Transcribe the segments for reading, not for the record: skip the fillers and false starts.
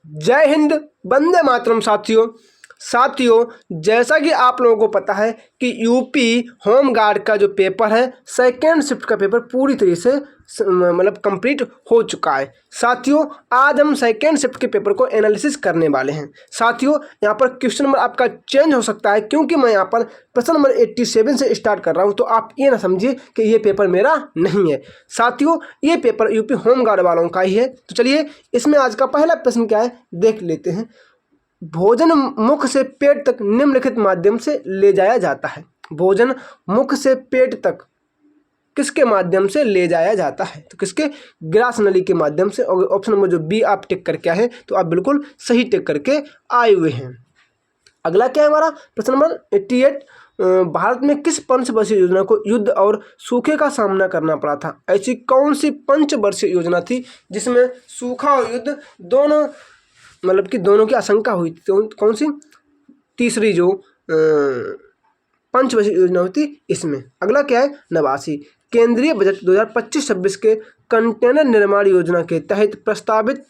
जय हिंद, वंदे मातरम। साथियों, जैसा कि आप लोगों को पता है कि यूपी होम गार्ड का जो पेपर है, सेकेंड शिफ्ट का पेपर पूरी तरीके से मतलब कंप्लीट हो चुका है। साथियों, आज हम सेकेंड शिफ्ट के पेपर को एनालिसिस करने वाले हैं। साथियों, यहाँ पर क्वेश्चन नंबर आपका चेंज हो सकता है, क्योंकि मैं यहाँ पर प्रश्न नंबर 87 से स्टार्ट कर रहा हूँ, तो आप ये ना समझिए कि ये पेपर मेरा नहीं है। साथियों, ये पेपर यूपी होम गार्ड वालों का ही है। तो चलिए, इसमें आज का पहला प्रश्न क्या है देख लेते हैं। भोजन मुख से पेट तक निम्नलिखित माध्यम से ले जाया जाता है। भोजन मुख से पेट तक किसके माध्यम से ले जाया जाता है? तो किसके? ग्रास नली के माध्यम से। और ऑप्शन नंबर जो बी आप टिक करके आए हैं, तो आप बिल्कुल सही टिक करके आए हुए हैं। अगला क्या है हमारा प्रश्न नंबर 88। भारत में किस पंचवर्षीय योजना को युद्ध और सूखे का सामना करना पड़ा था? ऐसी कौन सी पंचवर्षीय योजना थी जिसमें सूखा और युद्ध दोनों मतलब कि दोनों की आशंका हुई थी? तो कौन सी? तीसरी जो पंचवर्षीय योजना होती इसमें। अगला क्या है? 89। केंद्रीय बजट 2025-26 के कंटेनर निर्माण योजना के तहत प्रस्तावित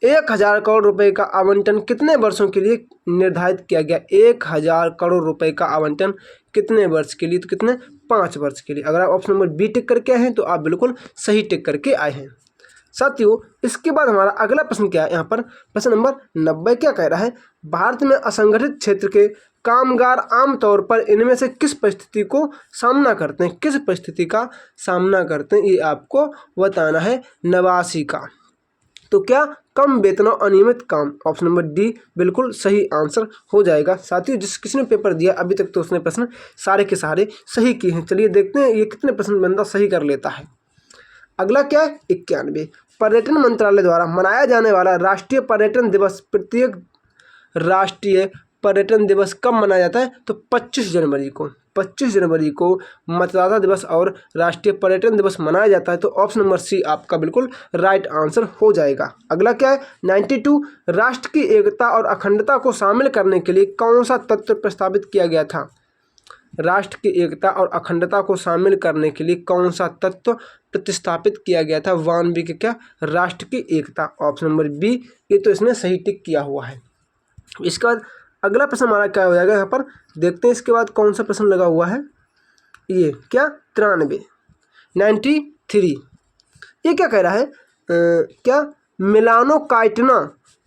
1000 करोड़ रुपए का आवंटन कितने वर्षों के लिए निर्धारित किया गया? 1000 करोड़ रुपए का आवंटन कितने वर्ष के लिए? तो कितने? 5 वर्ष के लिए। अगर आप ऑप्शन नंबर बी टिक करके आए हैं, तो आप बिल्कुल सही टिक करके आए हैं। साथियों, इसके बाद हमारा अगला प्रश्न क्या है? यहाँ पर प्रश्न नंबर 90 क्या कह रहा है? भारत में असंगठित क्षेत्र के कामगार आमतौर पर इनमें से किस परिस्थिति को सामना करते हैं? किस परिस्थिति का सामना करते हैं, ये आपको बताना है। 89 का तो क्या? कम वेतन और अनियमित काम। ऑप्शन नंबर डी बिल्कुल सही आंसर हो जाएगा। साथियों, किसने पेपर दिया अभी तक, तो उसने प्रश्न सारे के सारे सही किए हैं। चलिए देखते हैं ये कितने प्रश्न बंदा सही कर लेता है। अगला क्या है? 91। पर्यटन मंत्रालय द्वारा मनाया जाने वाला राष्ट्रीय पर्यटन दिवस प्रत्येक राष्ट्रीय पर्यटन दिवस कब मनाया जाता है? तो 25 जनवरी को। 25 जनवरी को मतदाता दिवस और राष्ट्रीय पर्यटन दिवस मनाया जाता है। तो ऑप्शन नंबर सी आपका बिल्कुल राइट आंसर हो जाएगा। अगला क्या है? 92। राष्ट्र की एकता और अखंडता को शामिल करने के लिए कौन सा तत्व प्रस्तावित किया गया था? राष्ट्र की एकता और अखंडता को शामिल करने के लिए कौन सा तत्व प्रतिस्थापित किया गया था? 1B के क्या? राष्ट्र की एकता। ऑप्शन नंबर बी, ये तो इसने सही टिक किया हुआ है। इसके बाद अगला प्रश्न हमारा क्या हो जाएगा? यहाँ पर देखते हैं इसके बाद कौन सा प्रश्न लगा हुआ है। ये क्या? 93। ये क्या कह रहा है? क्या मिलानो काइटना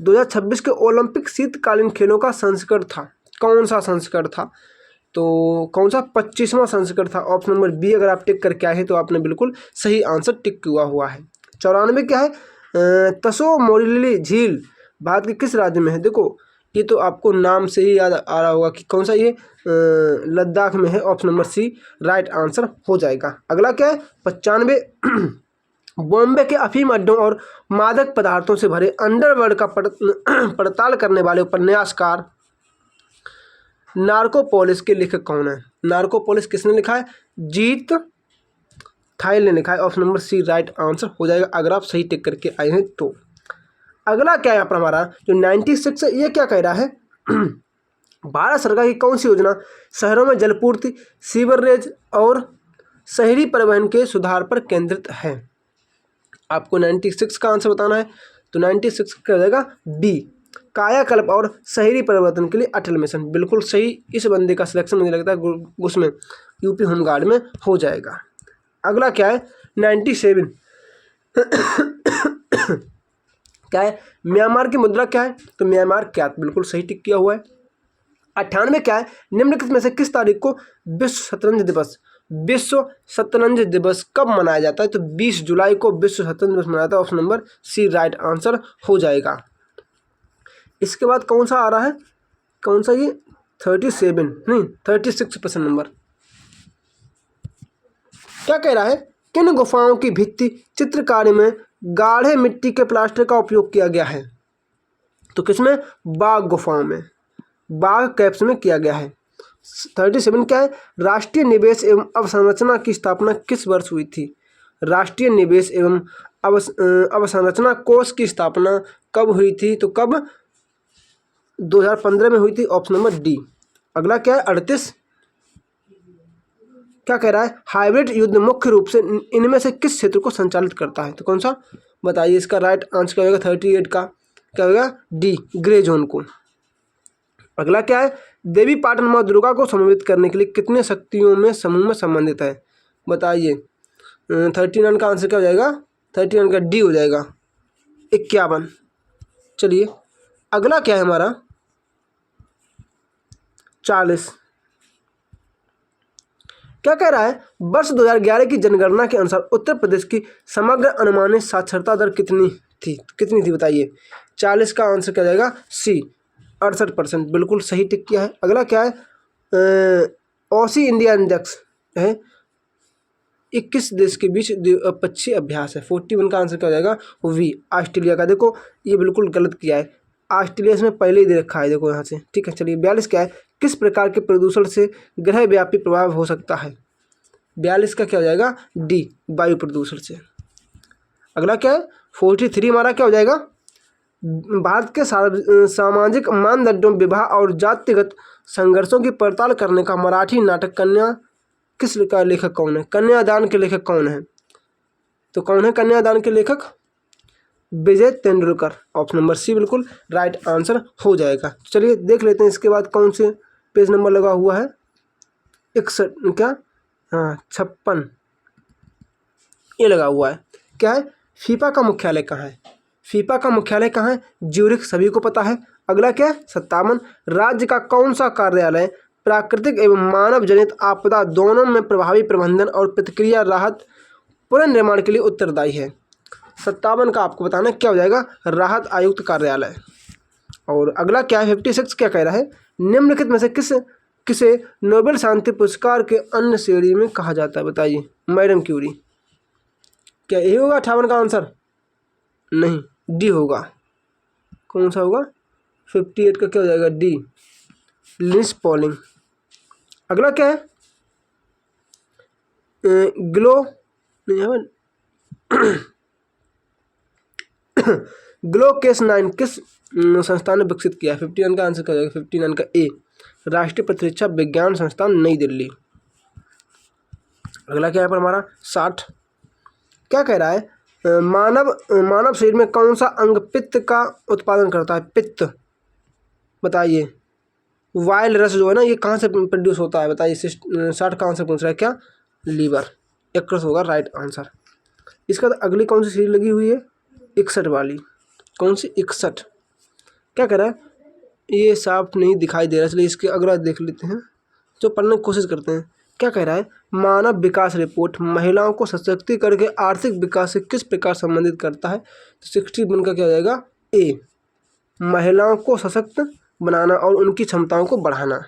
2026 के ओलंपिक शीतकालीन खेलों का संस्करण था? कौन सा संस्करण था? तो कौन सा? 25वां संस्करण था। ऑप्शन नंबर बी अगर आप टिक करके आए हैं, तो आपने बिल्कुल सही आंसर टिक किया हुआ है। 94 क्या है? तसो मोरिली झील भारत के किस राज्य में है? देखो, ये तो आपको नाम से ही याद आ रहा होगा कि कौन सा ये लद्दाख में है। Option number C right answer हो जाएगा। अगला क्या है? 95। बॉम्बे के अफीम अड्डों और मादक पदार्थों से भरे अंडरवर्ल्ड का पड़ताल करने वाले उपन्यासकार नार्कोपोलिस के लेखक कौन है? नार्कोपोलिस किसने लिखा है? जीत थाइल ने लिखा है। Option number C right answer हो जाएगा, अगर आप सही टिक करके आए हैं तो। अगला क्या है यहाँ पर हमारा जो 96 है? ये क्या कह रहा है? भारत सरकार की कौन सी योजना शहरों में जलपूर्ति, सीवरेज और शहरी परिवहन के सुधार पर केंद्रित है? आपको 96 का आंसर बताना है। तो 96 क्या हो जाएगा? डी, कायाकल्प और शहरी परिवर्तन के लिए अटल मिशन। बिल्कुल सही। इस बंदे का सिलेक्शन मुझे लगता है उसमें यूपी होम गार्ड में हो जाएगा। अगला क्या है? 97। क्या है? म्यांमार की मुद्रा क्या है? तो म्यांमार क्या? बिल्कुल सही टिक किया हुआ है। 98 क्या है? निम्नलिखित में से किस तारीख को विश्व शतरंज दिवस कब मनाया जाता है? तो 20 जुलाई को विश्व शतरंज दिवस मनाया जाता है। Option number C right answer हो जाएगा। इसके बाद कौन सा आ रहा है? कौन सा ये? 37 नहीं 36 प्रश्न नंबर क्या कह रहा है? किन गुफाओं की भित्ति चित्रकारी में गाढ़े मिट्टी के प्लास्टर का उपयोग किया गया है? तो किसमें? बाघ गुफाओं में, बाघ कैप्स में किया गया है। 37 क्या है? राष्ट्रीय निवेश एवं अवसंरचना की स्थापना किस वर्ष हुई थी? राष्ट्रीय निवेश एवं अवसंरचना कोष की स्थापना कब हुई थी? तो कब? 2015 में हुई थी। Option number D. अगला क्या है? 38 क्या कह रहा है? हाइब्रिड युद्ध मुख्य रूप से इनमें से किस क्षेत्र को संचालित करता है? तो कौन सा? बताइए। इसका राइट आंसर क्या होगा? 38 का क्या होगा डी ग्रे जोन को। अगला क्या है, देवी पाटन माँ दुर्गा को समन्वित करने के लिए कितने शक्तियों में समूह में संबंधित है, बताइए। 39 का आंसर क्या हो जाएगा, 39 का डी हो जाएगा 51। चलिए अगला क्या है हमारा 40। क्या कह रहा है, वर्ष 2011 की जनगणना के अनुसार उत्तर प्रदेश की समग्र अनुमानित साक्षरता दर कितनी थी बताइए। 40 का आंसर क्या जाएगा सी 68%, बिल्कुल सही टिक किया है। अगला क्या है, ऑसी इंडिया इंडेक्स है 21 देश के बीच द्विपक्षीय अभ्यास है। 41 का आंसर क्या हो जाएगा वी ऑस्ट्रेलिया का। देखो ये बिल्कुल गलत किया है, ऑस्ट्रेलिया इसमें पहले ही दे रखा है, देखो यहाँ से, ठीक है। चलिए 42 क्या है, किस प्रकार के प्रदूषण से ग्रह व्यापी प्रभाव हो सकता है। 42 का क्या हो जाएगा डी वायु प्रदूषण से। अगला क्या है 43 हमारा क्या हो जाएगा, भारत के सामाजिक मानदंडों, विवाह और जातिगत संघर्षों की पड़ताल करने का मराठी नाटक कन्या किस का लेखक कौन है, कन्यादान के लेखक कौन है, तो कौन है कन्यादान के लेखक, विजय तेंदुलकर। ऑप्शन नंबर सी बिल्कुल राइट आंसर हो जाएगा। चलिए देख लेते हैं इसके बाद कौन से पेज नंबर लगा हुआ है, 61 क्या, हाँ 56 ये लगा हुआ है। क्या है, फीफा का मुख्यालय कहाँ है, फीफा का मुख्यालय कहाँ है, ज्यूरिख, सभी को पता है। अगला क्या है 57, राज्य का कौन सा कार्यालय प्राकृतिक एवं मानव जनित आपदा दोनों में प्रभावी प्रबंधन और प्रतिक्रिया राहत पुनर्निर्माण के लिए उत्तरदायी है। 57 का आपको बताना क्या हो जाएगा, राहत आयुक्त कार्यालय। और अगला क्या है 56 क्या कह रहा है, निम्नलिखित में से किसे नोबेल शांति पुरस्कार के अन्य श्रेणी में कहा जाता है, बताइए। Madam Curie. क्या यही होगा 58 का आंसर, नहीं डी होगा। कौन सा होगा 58 का क्या हो जाएगा डी, लिंस पॉलिंग। अगला क्या है, ग्लोकेस 9 किस संस्थान ने विकसित किया है। 51 का आंसर क्या हो जाएगा 59 का ए, राष्ट्रीय प्रतिरक्षा विज्ञान संस्थान नई दिल्ली। अगला क्या है पर हमारा 60, क्या कह रहा है, मानव शरीर में कौन सा अंग पित्त का उत्पादन करता है, पित्त, बताइए। वाइल रस जो है ना ये कहाँ से प्रोड्यूस होता है, बताइए। 60 का आंसर पूछ रहा है क्या, लीवर, यकृत होगा राइट आंसर। इसका अगली कौन सी सीरीज लगी हुई है, 61 वाली, कौन सी 61। क्या कह रहा है, ये साफ नहीं दिखाई दे रहा, इसलिए इसके अगला देख लेते हैं, जो पढ़ने की कोशिश करते हैं। क्या कह रहा है, मानव विकास रिपोर्ट महिलाओं को सशक्तिकरण के आर्थिक विकास से किस प्रकार संबंधित करता है, तो 61 का क्या हो जाएगा ए, महिलाओं को सशक्त बनाना और उनकी क्षमताओं को बढ़ाना।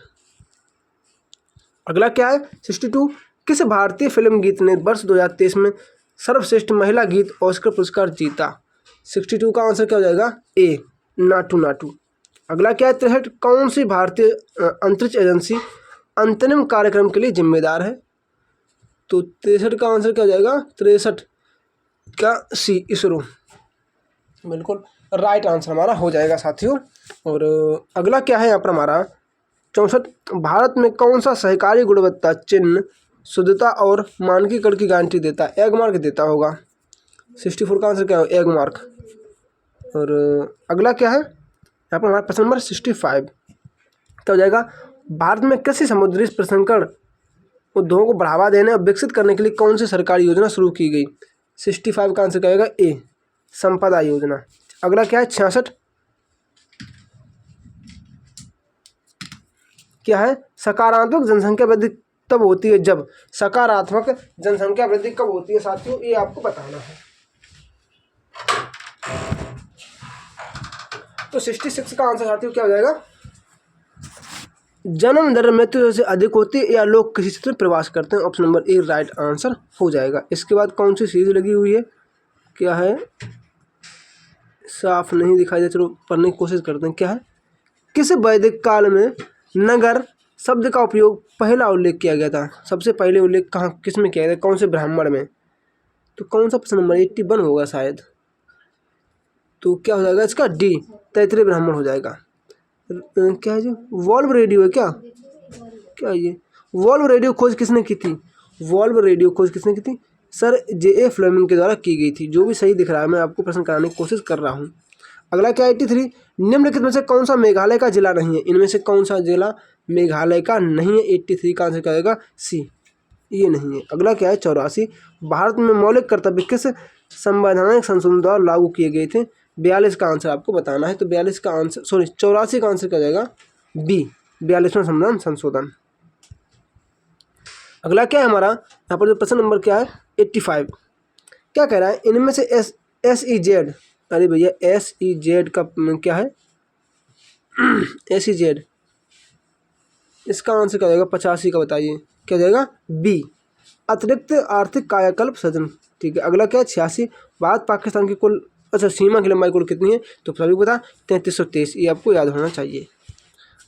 अगला क्या है 62, किस भारतीय फिल्म गीत ने वर्ष 2023 में सर्वश्रेष्ठ महिला गीत ऑस्कर पुरस्कार जीता। 62 का आंसर क्या हो जाएगा ए, नाटू नाटू। अगला क्या है 63, कौन सी भारतीय अंतरिक्ष एजेंसी अंतरिम कार्यक्रम के लिए जिम्मेदार है, तो 63 का आंसर क्या हो जाएगा 63 का सी, इसरो, बिल्कुल राइट आंसर हमारा हो जाएगा साथियों। और अगला क्या है यहाँ पर हमारा 64, भारत में कौन सा सहकारी गुणवत्ता चिन्ह शुद्धता और मानकीकरण की गारंटी देता है, एग मार्क देता होगा। 64 का आंसर क्या है एग मार्क। और अगला क्या है यहाँ पर हमारा प्रश्न नंबर 65, क्या हो जाएगा, भारत में कृषि समुद्री प्रसंस्करण उद्योगों को बढ़ावा देने और विकसित करने के लिए कौन सी सरकारी योजना शुरू की गई। 65 का आंसर क्या होगा ए, संपदा योजना। अगला क्या है 66, क्या है, सकारात्मक जनसंख्या वृद्धि तब होती है जब, सकारात्मक जनसंख्या वृद्धि कब होती है साथियों, ये आपको बताना है। तो 66 का आंसर साथियों क्या हो जाएगा, जन्म दर मृत्यु से अधिक होती है या लोग किसी क्षेत्र में प्रवास करते हैं। Option number A right answer हो जाएगा। इसके बाद कौन सी सीरीज लगी हुई है, क्या है, साफ नहीं दिखाई दे, चलो पढ़ने की कोशिश करते हैं। क्या है, किस वैदिक काल में नगर शब्द का उपयोग पहला उल्लेख किया गया था, सबसे पहले उल्लेख कहाँ किस में किया गया, कौन से ब्राह्मण में, तो कौन सा प्रश्न नंबर 81 होगा शायद, तो क्या हो जाएगा इसका डी, तैतरीय ब्राह्मण हो जाएगा। क्या है जो वॉल्व रेडियो है, क्या ये वॉल्व रेडियो खोज किसने की थी, वॉल्व रेडियो खोज किसने की थी, सर जे.ए. फ्लेमिंग के द्वारा की गई थी। जो भी सही दिख रहा है मैं आपको प्रश्न कराने की कोशिश कर रहा हूँ। अगला क्या 83, निम्नलिखित में से कौन सा मेघालय का जिला नहीं है, इनमें से कौन सा जिला मेघालय का नहीं है, 83 का आंसर क्या आएगा सी, ये नहीं है। अगला क्या है 84, भारत में मौलिक कर्तव्य किस संवैधानिक संशोधन द्वारा लागू किए गए थे, 42 का आंसर आपको बताना है। तो 42 का आंसर 84 का आंसर क्या जाएगा बी, 42वां संविधान संशोधन। अगला क्या है हमारा यहाँ पर जो प्रश्न नंबर क्या है 85, क्या कह रहा है, इनमें से SEZ, अरे भैया SEZ का क्या है SEZ, इसका आंसर क्या जाएगा 85 का, बताइए क्या जाएगा बी, अतिरिक्त आर्थिक कायाकल्प सृजन। ठीक है। अगला क्या है 86, भारत पाकिस्तान की कुल सीमा की लंबाई कुल कितनी है, तो सभी पता 3323, ये आपको याद होना चाहिए।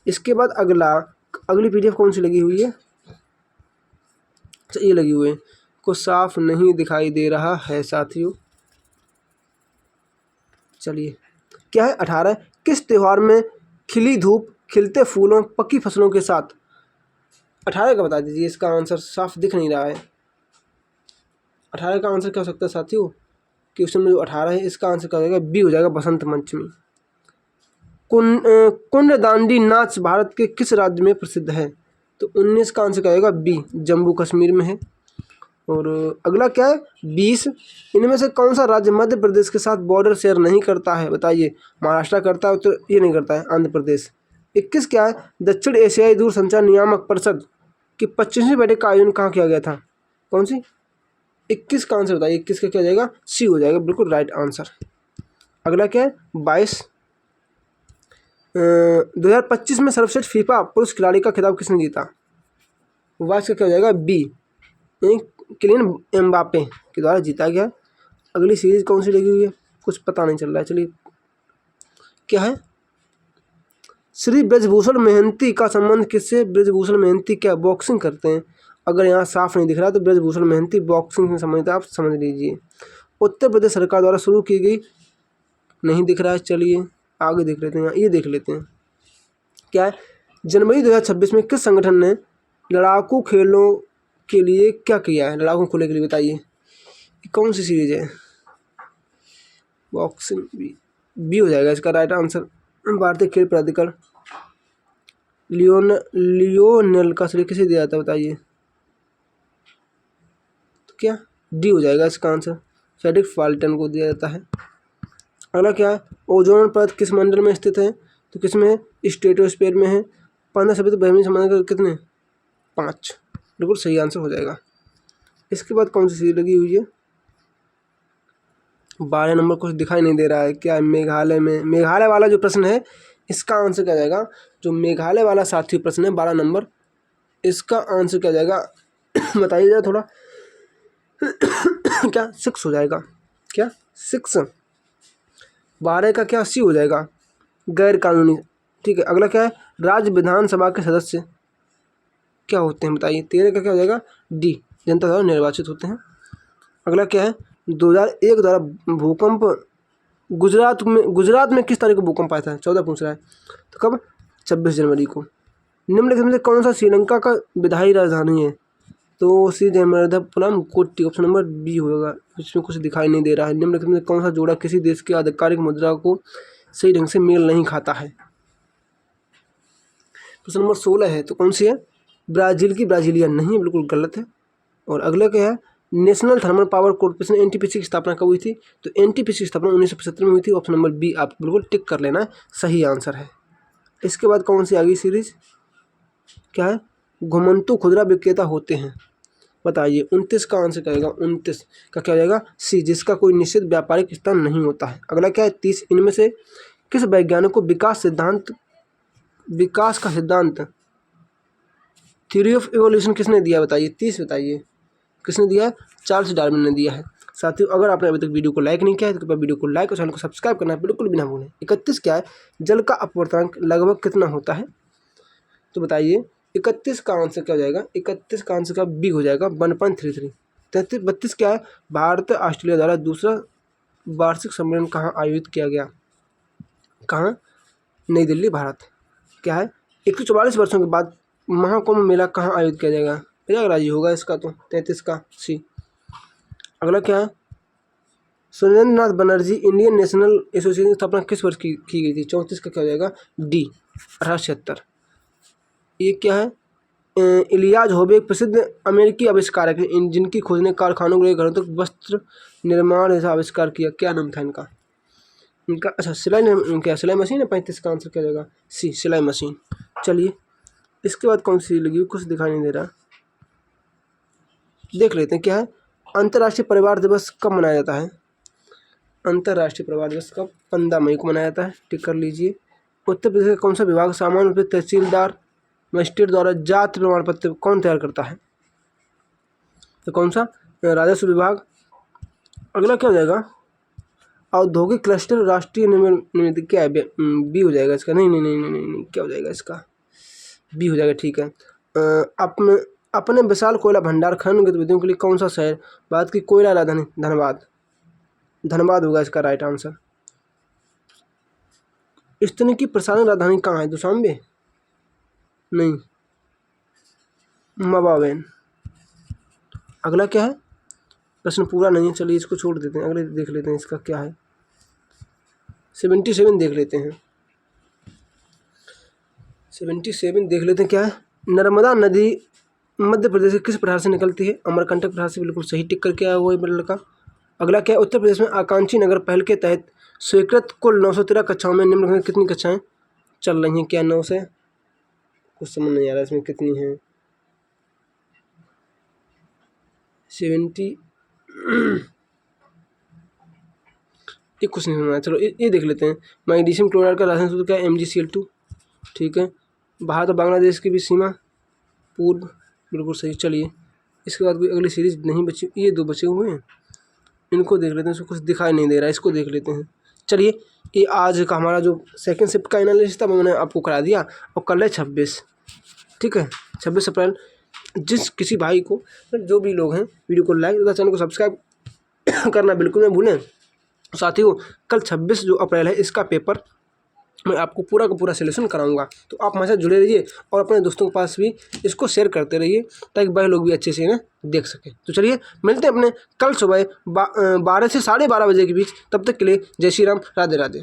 इसके बाद अगली PDF कौन सी लगी हुई है, ये लगी हुई है, कुछ साफ नहीं दिखाई दे रहा है साथियों। चलिए क्या है 18, किस त्योहार में खिली धूप, खिलते फूलों, पकी फसलों के साथ, 18 का बता दीजिए, इसका आंसर साफ दिख नहीं रहा है। 18 का आंसर क्या हो सकता है साथियों, क्वेश्चन में जो 18 है इसका आंसर क्या हो जाएगा बी हो जाएगा, बसंत पंचमी। कुंड दांडी नाच भारत के किस राज्य में प्रसिद्ध है, तो 19 का आंसर क्या आएगा बी, जम्मू कश्मीर में है। और अगला क्या है 20, इनमें से कौन सा राज्य मध्य प्रदेश के साथ बॉर्डर शेयर नहीं करता है, बताइए, महाराष्ट्र करता है तो ये नहीं करता है, आंध्र प्रदेश। 21 क्या है, दक्षिण एशियाई दूरसंचार नियामक परिषद की 25वीं बैठक का आयोजन कहाँ किया गया था, कौन सी, 21 का आंसर बताइए, 21 का क्या जाएगा सी हो जाएगा, बिल्कुल राइट आंसर। अगला क्या है 22, 2025 में सर्वश्रेष्ठ फीफा पुरुष खिलाड़ी का खिताब किसने जीता, 22 का क्या हो जाएगा बी, किलियन एम्बापे के द्वारा जीता गया। अगली सीरीज कौन सी लगी हुई है, कुछ पता नहीं चल रहा है। चलिए क्या है, श्री ब्रजभूषण महंती का संबंध किससे, ब्रजभूषण महंती क्या बॉक्सिंग करते हैं, अगर यहाँ साफ नहीं दिख रहा तो ब्रजभूषण महंती बॉक्सिंग से संबंधित, आप समझ लीजिए। उत्तर प्रदेश सरकार द्वारा शुरू की गई, नहीं दिख रहा है, चलिए आगे देख लेते हैं, ये देख लेते हैं। क्या है, जनवरी 2026 में किस संगठन ने लड़ाकू खेलों के लिए क्या किया है, लड़ाकू खेलों के लिए, बताइए कौन सी सीरीज है, बॉक्सिंग, बी हो जाएगा इसका राइट आंसर। भारतीय खेल प्राधिकरण, लियोनेल का श्रेय किसे दिया था, बताइए, तो क्या डी हो जाएगा इसका आंसर, फ्रेडरिक फाल्टन को दिया जाता है। अगला क्या है, ओजोन परत किस मंडल में स्थित है, तो किस में है, स्ट्रेटोस्फीयर में है। 15 सभी तो बहमी संबंध कितने 5, बिल्कुल सही आंसर हो जाएगा। इसके बाद कौन सी सीरीज लगी हुई है, 12 नंबर कुछ दिखाई नहीं दे रहा है, क्या है मेघालय में, मेघालय वाला जो प्रश्न है इसका आंसर क्या जाएगा, जो मेघालय वाला साथी प्रश्न है 12 नंबर, इसका आंसर क्या जाएगा बताइए जरा थोड़ा क्या 6 हो जाएगा, क्या 6, 12 का क्या सी हो जाएगा, गैर कानूनी। ठीक है। अगला क्या है, राज्य विधानसभा के सदस्य क्या होते हैं, बताइए, 13 का क्या हो जाएगा डी, जनता द्वारा निर्वाचित होते हैं। अगला क्या है, 2001 द्वारा भूकंप गुजरात में किस तारीख को भूकंप आया था, 14 पूछ रहा है, तो कब 26 जनवरी को। निम्नलिखित में से कौन सा श्रीलंका का विधायी राजधानी है, तो Shri जयमर्धपुरम Kotti, option number B होगा, इसमें कुछ दिखाई नहीं दे रहा है। निम्नलिखित में कौन सा जोड़ा किसी देश की आधिकारिक मुद्रा को सही ढंग से मेल नहीं खाता है, प्रश्न नंबर 16 है, तो कौन सी है, ब्राज़ील की ब्राज़ीलिया नहीं है, बिल्कुल गलत है। और अगला क्या है, national thermal power corporation NTPC की स्थापना कब हुई थी, तो NTPC की स्थापना 1975 में हुई थी, ऑप्शन नंबर बी आप बिल्कुल टिक कर लेना, सही आंसर है। इसके बाद कौन सी आगे सीरीज क्या है, घुमंतु खुदरा विक्रेता होते हैं, बताइए, 29 का आंसर क्या आएगा, 29 का क्या जाएगा सी, जिसका कोई निश्चित व्यापारिक स्तर नहीं होता है। अगला क्या है 30, इनमें से किस वैज्ञानिक को विकास का सिद्धांत थ्योरी ऑफ इवोल्यूशन किसने दिया, बताइए, 30 बताइए किसने दिया है, चार्ल्स डार्विन ने दिया है। साथियों अगर आपने अभी तक वीडियो को लाइक नहीं किया है तो कृपया वीडियो को लाइक और चैनल को सब्सक्राइब करना बिल्कुल भी ना भूलें। 31 क्या है, जल का अपवर्तनांक लगभग कितना होता है, तो बताइए 31 का आंसर क्या हो जाएगा, 31 का आंसर का बी हो जाएगा 1.33। 32 क्या है, भारत ऑस्ट्रेलिया द्वारा दूसरा वार्षिक सम्मेलन कहाँ आयोजित किया गया, कहाँ, नई दिल्ली भारत। क्या है, 144 वर्षों के बाद महाकुंभ मेला कहाँ आयोजित किया जाएगा, प्रयागराज ही होगा इसका, तो 33 का सी। अगला क्या है Surendranath Banerjee Indian national association की स्थापना किस वर्ष की गई थी? 34 का क्या हो जाएगा? डी 1876। ये क्या है? इलियाज होबे एक प्रसिद्ध अमेरिकी आविष्कारक हैं जिनकी खोज ने कारखानों के घरों तक वस्त्र निर्माण जैसा आविष्कार किया। क्या नाम था इनका? अच्छा सिलाई मशीन है। 35 का आंसर क्या जाएगा? सी सिलाई मशीन। चलिए इसके बाद कौन सी लगी? कुछ दिखाई नहीं दे रहा, देख लेते हैं क्या है। अंतर्राष्ट्रीय परिवार दिवस कब मनाया जाता है? अंतर्राष्ट्रीय परिवार दिवस कब? 15 मई को मनाया जाता है। टिक कर लीजिए। उत्तर प्रदेश का कौन सा विभाग सामान्य रूप से तहसीलदार मजिस्ट्रेट द्वारा जाति प्रमाण पत्र कौन तैयार करता है? तो कौन सा? राजस्व विभाग। अगला क्या हो जाएगा? औद्योगिक क्लस्टर राष्ट्रीय निमित्त क्या है? बी हो जाएगा इसका। नहीं नहीं नहीं नहीं नहीं, क्या हो जाएगा इसका? बी हो जाएगा। ठीक है। अपने विशाल कोयला भंडार खनन गतिविधियों के लिए कौन सा शहर भारत की कोयला राजधानी? धनबाद। धनबाद होगा इसका राइट आंसर। स्तन की प्रसारण राजधानी कहाँ है? दुशांबे? नहीं, मवावेन। अगला क्या है? प्रश्न पूरा नहीं है, चलिए इसको छोड़ देते हैं, अगले देख लेते हैं इसका क्या है। 77 देख लेते हैं। 77 देख लेते हैं क्या है। नर्मदा नदी मध्य प्रदेश के किस प्रहार से निकलती है? अमरकंटक प्रहार से। बिल्कुल सही, टिक करके आया हुआ है लड़का। अगला क्या है? उत्तर प्रदेश में आकांक्षी नगर पहल के तहत स्वीकृत कुल 913 कक्षाओं में निम्न में कितनी कक्षाएं चल रही हैं? क्या 9 से? कुछ समझ नहीं आ रहा इसमें कितनी हैं। 70 ये कुछ नहीं समझ। चलो ये देख लेते हैं। मैग्नीशियम क्लोराइड का रासायनिक सूत्र क्या है? MgCl2। ठीक है। भारत और बांग्लादेश की भी सीमा पूर्व। बिल्कुल सही। चलिए इसके बाद कोई अगली सीरीज नहीं बची, ये 2 बचे हुए हैं, इनको देख लेते हैं। इसको कुछ दिखाई नहीं दे रहा है, इसको देख लेते हैं। चलिए ये आज का हमारा जो सेकंड शिफ्ट का एनालिसिस था वो मैंने आपको करा दिया। और कल है 26। ठीक है, 26 अप्रैल। जिस किसी भाई को, जो भी लोग हैं, वीडियो को लाइक तथा चैनल को सब्सक्राइब करना बिल्कुल न भूलें। साथियों कल 26 जो अप्रैल है इसका पेपर मैं आपको पूरा का पूरा सॉल्यूशन कराऊंगा, तो आप हमारे साथ जुड़े रहिए और अपने दोस्तों के पास भी इसको शेयर करते रहिए ताकि वह लोग भी अच्छे से इन्हें देख सकें। तो चलिए मिलते हैं अपने कल सुबह 12 से 12:30 बजे के बीच। तब तक के लिए जय श्री राम, राधे राधे।